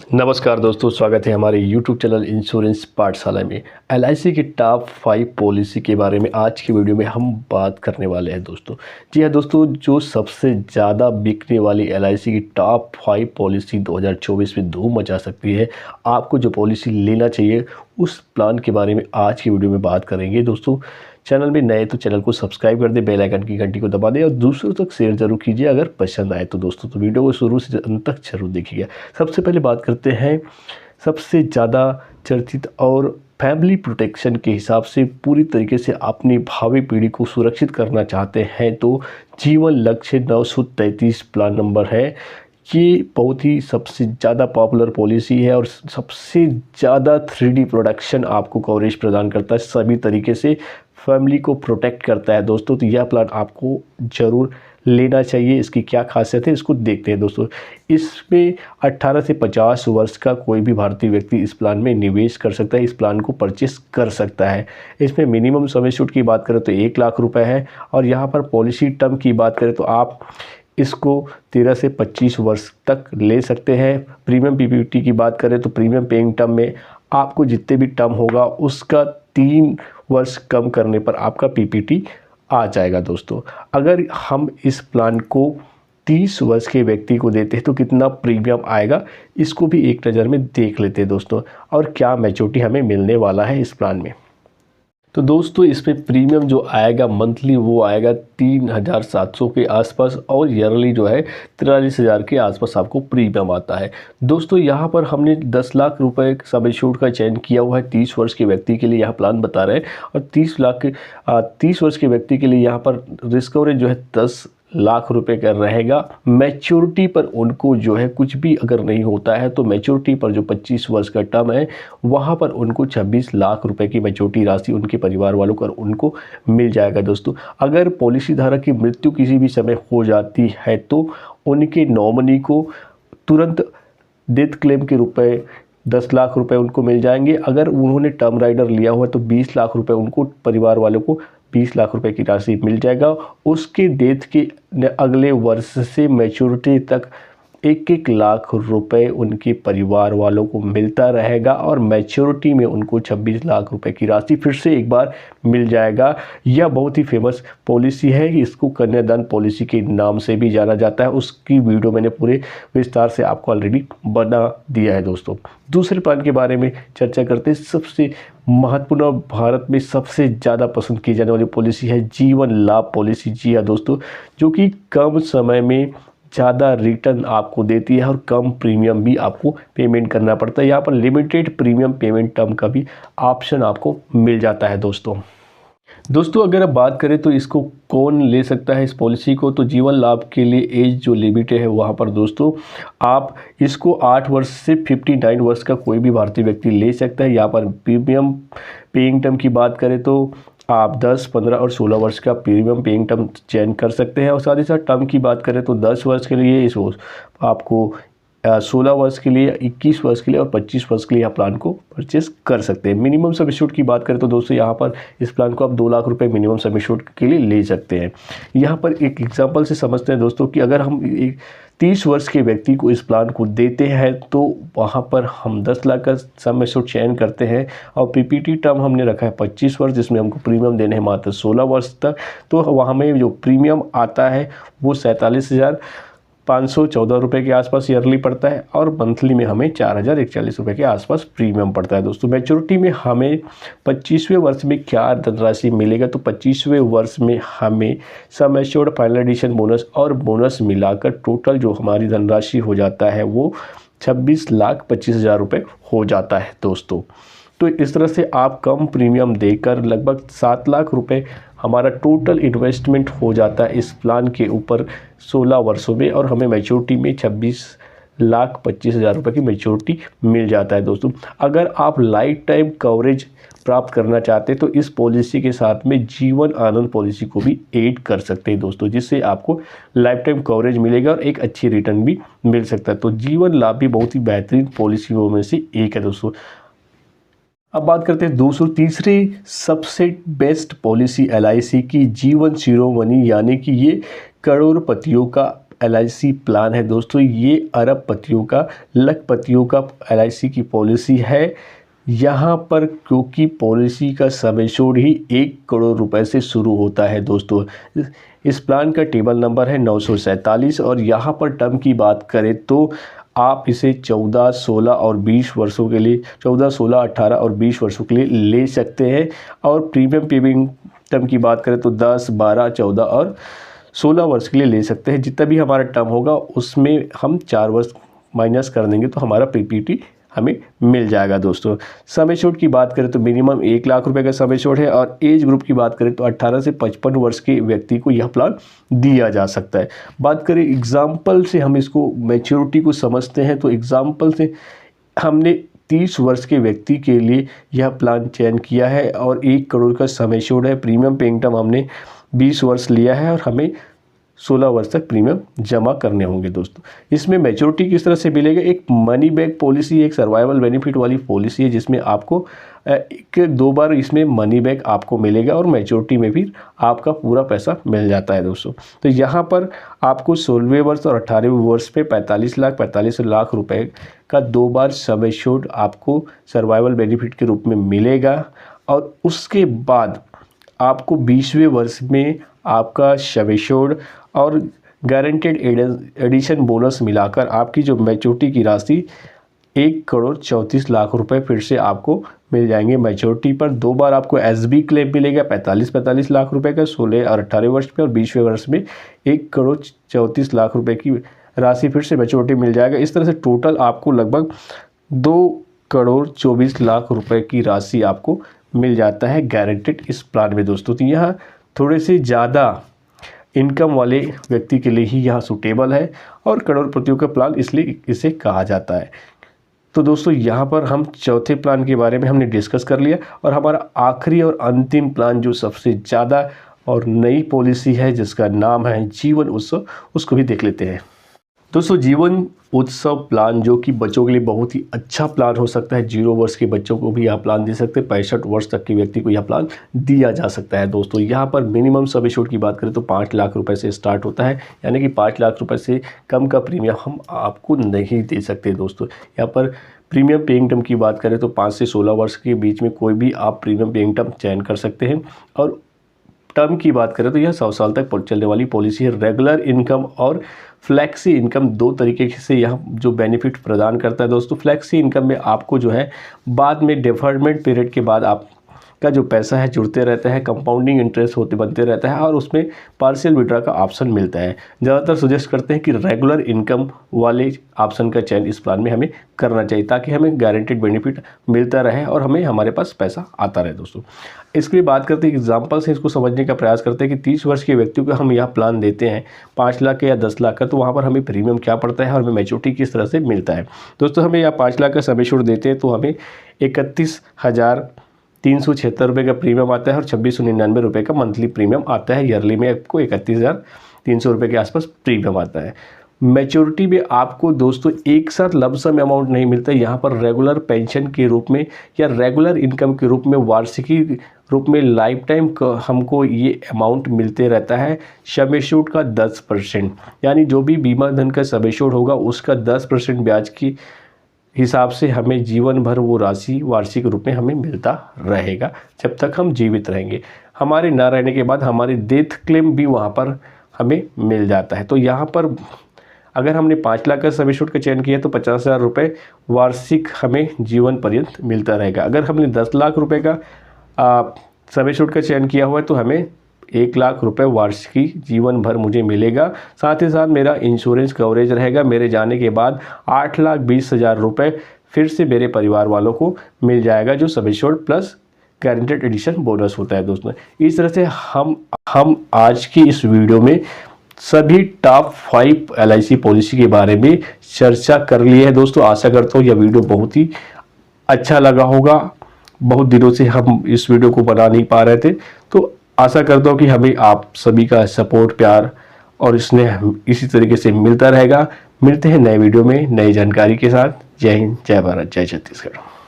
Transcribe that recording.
नमस्कार दोस्तों, स्वागत है हमारे YouTube चैनल इंश्योरेंस पाठशाला में। LIC की टॉप 5 पॉलिसी के बारे में आज की वीडियो में हम बात करने वाले हैं दोस्तों। जी हाँ दोस्तों, जो सबसे ज़्यादा बिकने वाली LIC की टॉप 5 पॉलिसी 2024 में धूम मचा सकती है। आपको जो पॉलिसी लेना चाहिए उस प्लान के बारे में आज की वीडियो में बात करेंगे दोस्तों। चैनल में नए तो चैनल को सब्सक्राइब कर दें, बेल आइकन की घंटी को दबा दें और दूसरों तक शेयर जरूर कीजिए अगर पसंद आए तो दोस्तों। तो वीडियो को शुरू से अंत तक जरूर देखिएगा। सबसे पहले बात करते हैं सबसे ज़्यादा चर्चित और फैमिली प्रोटेक्शन के हिसाब से पूरी तरीके से अपनी भावी पीढ़ी को सुरक्षित करना चाहते हैं तो जीवन लक्ष्य 933 प्लान नंबर है। ये बहुत ही सबसे ज़्यादा पॉपुलर पॉलिसी है और सबसे ज़्यादा 3D प्रोडक्शन आपको कवरेज प्रदान करता है, सभी तरीके से फैमिली को प्रोटेक्ट करता है दोस्तों। तो यह प्लान आपको ज़रूर लेना चाहिए। इसकी क्या खासियत है इसको देखते हैं दोस्तों। इसमें 18 से 50 वर्ष का कोई भी भारतीय व्यक्ति इस प्लान में निवेश कर सकता है, इस प्लान को परचेस कर सकता है। इसमें मिनिमम समय छूट की बात करें तो 1 लाख रुपए है और यहाँ पर पॉलिसी टर्म की बात करें तो आप इसको 13 से 25 वर्ष तक ले सकते हैं। प्रीमियम PPT की बात करें तो प्रीमियम पेइंग टर्म में आपको जितने भी टर्म होगा उसका 3 वर्ष कम करने पर आपका PPT आ जाएगा दोस्तों। अगर हम इस प्लान को 30 वर्ष के व्यक्ति को देते हैं तो कितना प्रीमियम आएगा इसको भी एक नज़र में देख लेते हैं दोस्तों, और क्या मैच्योरिटी हमें मिलने वाला है इस प्लान में। तो दोस्तों इसमें प्रीमियम जो आएगा मंथली वो आएगा 3700 के आसपास और ईयरली जो है 43,000 के आसपास आपको प्रीमियम आता है दोस्तों। यहाँ पर हमने 10 लाख रुपए सम एश्योर्ड का चयन किया हुआ है 30 वर्ष के व्यक्ति के लिए, यह प्लान बता रहे हैं। और 30 वर्ष के व्यक्ति के लिए यहाँ पर रिस्क कवरेज जो है 10 लाख रुपए का रहेगा। मैच्योरिटी पर उनको जो है कुछ भी अगर नहीं होता है तो मैच्योरिटी पर जो 25 वर्ष का टर्म है वहाँ पर उनको 26 लाख रुपए की मैच्योरिटी राशि उनके परिवार वालों को उनको मिल जाएगा दोस्तों। अगर पॉलिसी धारक की मृत्यु किसी भी समय हो जाती है तो उनके नॉमिनी को तुरंत डेथ क्लेम के रूप में 10 लाख रुपए उनको मिल जाएंगे। अगर उन्होंने टर्म राइडर लिया हुआ तो 20 लाख रुपए उनको परिवार वालों को 20 लाख रुपए की राशि मिल जाएगा। उसके डेथ के अगले वर्ष से मैच्योरिटी तक 1-1 लाख रुपए उनके परिवार वालों को मिलता रहेगा और मैच्योरिटी में उनको 26 लाख रुपए की राशि फिर से एक बार मिल जाएगा। यह बहुत ही फेमस पॉलिसी है, इसको कन्यादान पॉलिसी के नाम से भी जाना जाता है। उसकी वीडियो मैंने पूरे विस्तार से आपको ऑलरेडी बना दिया है दोस्तों। दूसरे प्लान के बारे में चर्चा करते हैं। सबसे महत्वपूर्ण भारत में सबसे ज़्यादा पसंद की जाने वाली पॉलिसी है जीवन लाभ पॉलिसी। जी हाँ दोस्तों, जो कि कम समय में ज़्यादा रिटर्न आपको देती है और कम प्रीमियम भी आपको पेमेंट करना पड़ता है। यहाँ पर लिमिटेड प्रीमियम पेमेंट टर्म का भी ऑप्शन आपको मिल जाता है दोस्तों अगर आप बात करें तो इसको कौन ले सकता है इस पॉलिसी को, तो जीवन लाभ के लिए एज जो लिमिट है वहाँ पर दोस्तों आप इसको 8 वर्ष से 59 वर्ष का कोई भी भारतीय व्यक्ति ले सकता है। यहाँ पर प्रीमियम पेइंग टर्म की बात करें तो आप 10, 15 और 16 वर्ष का प्रीमियम पेइंग टर्म चयन कर सकते हैं। और साथ ही साथ टर्म की बात करें तो 10 वर्ष के लिए इस आपको 16 वर्ष के लिए, 21 वर्ष के लिए और 25 वर्ष के लिए आप प्लान को परचेस कर सकते हैं। मिनिमम सम एश्योर्ड की बात करें तो दोस्तों यहाँ पर इस प्लान को आप 2 लाख रुपए मिनिमम सम एश्योर्ड के लिए ले सकते हैं। यहाँ पर एक एग्जांपल से समझते हैं दोस्तों कि अगर हम 30 वर्ष के व्यक्ति को इस प्लान को देते हैं तो वहाँ पर हम 10 लाख का सम एश्योर्ड चयन करते हैं और PPT टर्म हमने रखा है 25 वर्ष, जिसमें हमको प्रीमियम देने हैं मात्र 16 वर्ष तक। तो वहाँ में जो प्रीमियम आता है वो 47,514 रुपये के आसपास ईयरली पड़ता है और मंथली में हमें 4,041 रुपये के आसपास प्रीमियम पड़ता है दोस्तों। मैच्योरिटी में हमें 25वें वर्ष में क्या धनराशि मिलेगा, तो 25वें वर्ष में हमें sum assured, final addition bonus और बोनस मिलाकर टोटल जो हमारी धनराशि हो जाता है वो 26,25,000 रुपये हो जाता है दोस्तों। तो इस तरह से आप कम प्रीमियम देकर लगभग 7 लाख रुपए हमारा टोटल इन्वेस्टमेंट हो जाता है इस प्लान के ऊपर 16 वर्षों में और हमें मैच्योरिटी में 26,25,000 रुपये की मैच्योरिटी मिल जाता है दोस्तों। अगर आप लाइफ टाइम कवरेज प्राप्त करना चाहते हैं तो इस पॉलिसी के साथ में जीवन आनंद पॉलिसी को भी ऐड कर सकते हैं दोस्तों, जिससे आपको लाइफ टाइम कवरेज मिलेगा और एक अच्छी रिटर्न भी मिल सकता है। तो जीवन लाभ भी बहुत ही बेहतरीन पॉलिसियों में से एक है दोस्तों। अब बात करते हैं दोस्तों तीसरी सबसे बेस्ट पॉलिसी LIC की जीवन शिरोमणि, यानी कि ये करोड़पतियों का LIC प्लान है दोस्तों, ये अरबपतियों का, लखपतियों का LIC की पॉलिसी है। यहाँ पर क्योंकि पॉलिसी का सम एश्योर्ड ही 1 करोड़ रुपए से शुरू होता है दोस्तों। इस प्लान का टेबल नंबर है 947 और यहाँ पर टर्म की बात करें तो आप इसे 14, 16 और 20 वर्षों के लिए 14, 16, 18 और 20 वर्षों के लिए ले सकते हैं। और प्रीमियम पेमेंट टर्म की बात करें तो 10, 12, 14 और 16 वर्ष के लिए ले सकते हैं। जितना भी हमारा टर्म होगा उसमें हम 4 वर्ष माइनस कर देंगे तो हमारा PPT हमें मिल जाएगा दोस्तों। सम एश्योर्ड की बात करें तो मिनिमम 1 लाख रुपए का सम एश्योर्ड है और एज ग्रुप की बात करें तो 18 से 55 वर्ष के व्यक्ति को यह प्लान दिया जा सकता है। बात करें एग्जाम्पल से हम इसको मैच्योरिटी को समझते हैं तो एग्जाम्पल से हमने 30 वर्ष के व्यक्ति के लिए यह प्लान चयन किया है और 1 करोड़ का सम एश्योर्ड है। प्रीमियम पेइंग टर्म हमने 20 वर्ष लिया है और हमें 16 वर्ष तक प्रीमियम जमा करने होंगे दोस्तों। इसमें मैच्योरिटी किस तरह से मिलेगा, एक मनी बैक पॉलिसी, एक सर्वाइवल बेनिफिट वाली पॉलिसी है जिसमें आपको 2 बार इसमें मनी बैक आपको मिलेगा और मैच्योरिटी में भी आपका पूरा पैसा मिल जाता है दोस्तों। तो यहाँ पर आपको 16वें वर्ष और 18वें वर्ष पे 45 लाख रुपए का 2 बार सम एश्योर्ड आपको सर्वाइवल बेनिफिट के रूप में मिलेगा। और उसके बाद आपको 20वें वर्ष में आपका सम एश्योर्ड और गारंटेड एडिशन बोनस मिलाकर आपकी जो मैच्योरिटी की राशि 1 करोड़ 34 लाख रुपए फिर से आपको मिल जाएंगे मैच्योरिटी पर। 2 बार आपको SB क्लेम मिलेगा 45 लाख रुपए का 16 और 18 वर्ष में, और 20वें वर्ष में 1 करोड़ 34 लाख रुपए की राशि फिर से मैच्योरिटी मिल जाएगा। इस तरह से टोटल आपको लगभग 2 करोड़ 24 लाख रुपए की राशि आपको मिल जाता है गारंटेड इस प्लान में दोस्तों। तो यहाँ थोड़े से ज़्यादा इनकम वाले व्यक्ति के लिए ही यहाँ सूटेबल है और करोड़पतियों का प्लान इसलिए इसे कहा जाता है। तो दोस्तों यहाँ पर हम चौथे प्लान के बारे में हमने डिस्कस कर लिया और हमारा आखिरी और अंतिम प्लान जो सबसे ज़्यादा और नई पॉलिसी है जिसका नाम है जीवन उत्सव, उसको भी देख लेते हैं। दोस्तों जीवन उत्सव प्लान जो कि बच्चों के लिए बहुत ही अच्छा प्लान हो सकता है। 0 वर्ष के बच्चों को भी यह प्लान दे सकते हैं, 65 वर्ष तक के व्यक्ति को यह प्लान दिया जा सकता है दोस्तों। यहाँ पर मिनिमम सम एश्योर्ड की बात करें तो 5 लाख रुपए से स्टार्ट होता है, यानी कि 5 लाख रुपए से कम का प्रीमियम हम आपको नहीं दे सकते दोस्तों। यहाँ पर प्रीमियम पेइंग टर्म की बात करें तो 5 से 16 वर्ष के बीच में कोई भी आप प्रीमियम पेइंग टर्म चयन कर सकते हैं। और टर्म की बात करें तो यह 100 साल तक चलने वाली पॉलिसी है। रेगुलर इनकम और फ्लैक्सी इनकम 2 तरीके से यह जो बेनिफिट प्रदान करता है दोस्तों। फ्लैक्सी इनकम में आपको जो है बाद में डिफर्मेंट पीरियड के बाद आपका जो पैसा है जुड़ते रहता है, कंपाउंडिंग इंटरेस्ट होते बनते रहता है और उसमें पार्शियल विड्रॉ का ऑप्शन मिलता है। ज़्यादातर सजेस्ट करते हैं कि रेगुलर इनकम वाले ऑप्शन का चयन इस प्लान में हमें करना चाहिए ताकि हमें गारंटेड बेनिफिट मिलता रहे और हमें हमारे पास पैसा आता रहे दोस्तों। इसके लिए बात करते हैं एग्जाम्पल से इसको समझने का प्रयास करते हैं कि 30 वर्ष के व्यक्ति को हम यह प्लान देते हैं 5 लाख का या 10 लाख का, तो वहाँ पर हमें प्रीमियम क्या पड़ता है और हमें मैच्योरिटी किस तरह से मिलता है दोस्तों। हमें यह 5 लाख का सम एश्योर्ड देते हैं तो हमें 31,376 रुपये का प्रीमियम आता है और 2699 रुपये का मंथली प्रीमियम आता है। ईयरली में आपको 31,300 रुपये के आसपास प्रीमियम आता है। मैच्योरिटी में आपको दोस्तों एक साथ लमसम अमाउंट नहीं मिलता है, यहाँ पर रेगुलर पेंशन के रूप में या रेगुलर इनकम के रूप में, वार्षिकी रूप में लाइफ टाइम हमको ये अमाउंट मिलते रहता है। सम एश्योर्ड का 10%, यानी जो भी बीमा धन का सम एश्योर्ड होगा उसका 10% ब्याज की हिसाब से हमें जीवन भर वो राशि वार्षिक रूप में हमें मिलता रहेगा जब तक हम जीवित रहेंगे। हमारे ना रहने के बाद हमारे डेथ क्लेम भी वहाँ पर हमें मिल जाता है। तो यहाँ पर अगर हमने 5 लाख का सम एश्योर्ड का चयन किया तो 50,000 रुपये वार्षिक हमें जीवन पर्यंत मिलता रहेगा। अगर हमने 10 लाख रुपये का सम एश्योर्ड का चयन किया हुआ है तो हमें 1 लाख रुपये वार्षिकी जीवन भर मुझे मिलेगा। साथ ही साथ मेरा इंश्योरेंस कवरेज रहेगा। मेरे जाने के बाद 8,20,000 रुपये फिर से मेरे परिवार वालों को मिल जाएगा, जो sum assured plus guaranteed addition bonus होता है दोस्तों। इस तरह से हम आज की इस वीडियो में सभी टॉप 5 LIC पॉलिसी के बारे में चर्चा कर ली है दोस्तों। आशा करता हूँ यह वीडियो बहुत ही अच्छा लगा होगा। बहुत दिनों से हम इस वीडियो को बना नहीं पा रहे थे, तो आशा करता हूँ कि हमें आप सभी का सपोर्ट, प्यार और स्नेह इसी तरीके से मिलता रहेगा। मिलते हैं नए वीडियो में नई जानकारी के साथ। जय हिंद, जय भारत, जय छत्तीसगढ़।